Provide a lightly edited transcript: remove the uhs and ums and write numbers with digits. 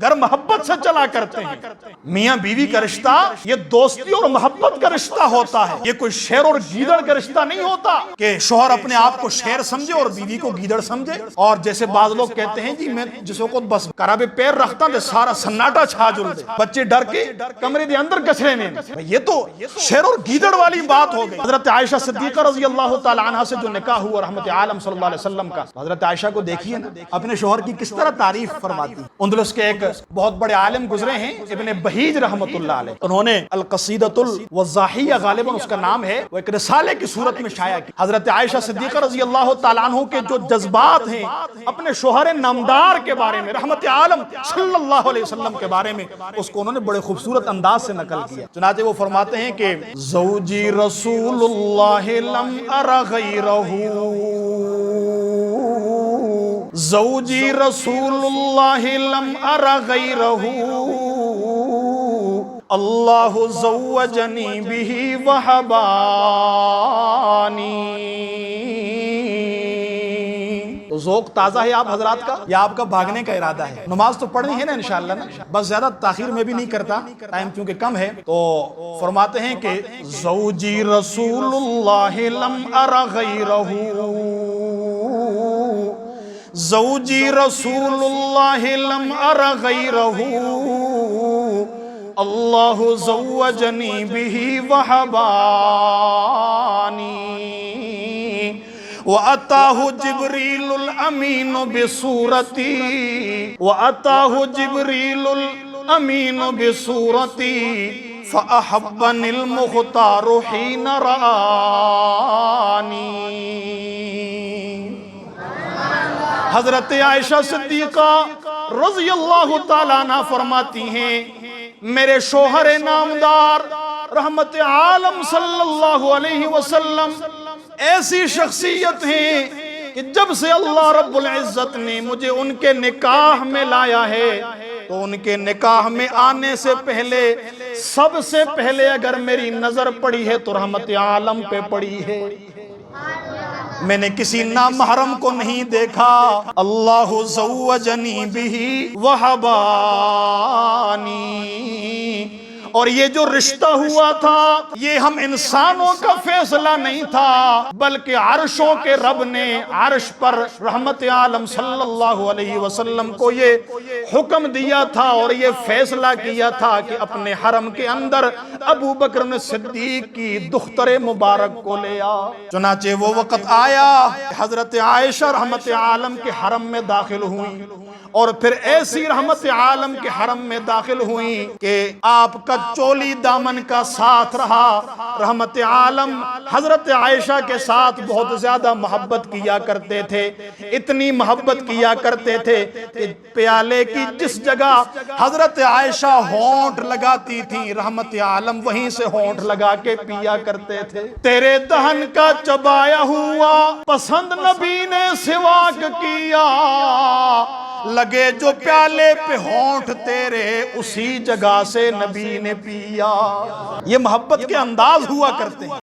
گھر محبت سے چلا کرتے ہیں۔ میاں بیوی کا رشتہ یہ دوستی اور محبت کا رشتہ ہوتا ہے، یہ کوئی شیر اور گیدڑ کا رشتہ نہیں ہوتا کہ شوہر اپنے آپ کو شیر سمجھے اور بیوی کو گیدڑ سمجھے۔ اور جیسے بعض لوگ کہتے ہیں جی میں جس وقت بس کرابے پیر رکھتا دے سارا سناٹا چھا جل دے، بچے ڈر کے کمرے دے اندر کچرے نے، یہ تو شیر اور گیدڑ والی بات ہو گئی۔ حضرت عائشہ صدیقہ رضی اللہ تعالی عنہ سے جو نکاح ہوا رحمت عالم صلی اللہ علیہ وسلم کا، حضرت عائشہ کو دیکھیے نا اپنے شوہر کی کس طرح تعریف فرماتی۔ اندلس کے ایک بہت بڑے عالم گزرے ہیں ابن بہیج رحمت اللہ علیہ، انہوں نے القصیدۃ الوضاحیہ غالباً اس کا نام ہے، وہ ایک رسالے کی صورت میں شائع کی۔ حضرت عائشہ صدیقہ رضی اللہ تعالیٰ عنہ کے جو جذبات ہیں اپنے شوہر نامدار کے بارے میں، رحمت عالم صلی اللہ علیہ وسلم کے بارے میں، اس کو انہوں نے بڑے خوبصورت انداز سے نقل کیا۔ چنانچہ وہ فرماتے ہیں کہ زوجی رسول اللہ لم ار غیرہ، زوجی رسول اللہ لم ار غیرہ، اللہ زوجنی بہ وہبانی۔ تو ذوق تازہ ہے آپ حضرات کا یا آپ کا بھاگنے کا ارادہ ہے؟ نماز تو پڑھنی ہے نا انشاءاللہ نا، بس زیادہ تاخیر میں بھی نہیں کرتا، ٹائم کیونکہ کم ہے۔ تو فرماتے ہیں کہ زوجی رسول اللہ لم ار غیرہ، زوجی رسول اللہ لم ار غیرہ، اللہ زوجنی بہ وہبانی، وَأَتَاهُ جِبْرِيلُ الْأَمِينُ بِصُورَتِي، وَأَتَاهُ جِبْرِيلُ الْأَمِينُ بِصُورَتِي، فَأَحَبَّنِي الْمُخْتَارُ حِينَ رَآنِي۔ حضرت عائشہ صدیقہ رضی اللہ تعالیٰ عنہ فرماتی ہیں میرے شوہر نامدار رحمت عالم صلی اللہ علیہ وسلم ایسی شخصیت ہیں کہ جب سے اللہ رب العزت نے مجھے ان کے نکاح میں لایا ہے تو ان کے نکاح میں آنے سے پہلے سب سے پہلے اگر میری نظر پڑی ہے تو رحمت عالم پہ پڑی ہے، میں نے کسی نامحرم کو نہیں دیکھا۔ اللہ زوجنی بہ وہبانی، اور یہ جو رشتہ ہوا تھا یہ ہم انسانوں کا فیصلہ نہیں تھا بلکہ عرشوں کے رب نے عرش پر رحمت عالم صلی اللہ علیہ وسلم کو یہ حکم دیا تھا اور یہ فیصلہ کیا تھا کہ اپنے حرم کے اندر ابو بکر صدیق کی دختر مبارک کو لے آ۔ چنانچہ وہ وقت آیا حضرت عائشہ رحمت عالم کے حرم میں داخل ہوئی، اور پھر ایسی رحمت عالم کے حرم میں داخل ہوئی کہ آپ کا چولی دامن کا ساتھ رہا۔ رحمت عالم حضرت عائشہ کے ساتھ بہت زیادہ محبت کیا کرتے تھے، اتنی محبت کیا کرتے تھے کہ پیالے کی جس جگہ حضرت عائشہ ہونٹ لگاتی تھی رحمت عالم وہیں سے ہونٹ لگا کے پیا کرتے تھے۔ تیرے دہن کا چبایا ہوا پسند نبی نے سواک کیا، لگے جو پیالے پہ ہونٹ تیرے اسی جگہ سے نبی نے پیا۔ یہ محبت کے انداز ہوا کرتے ہیں۔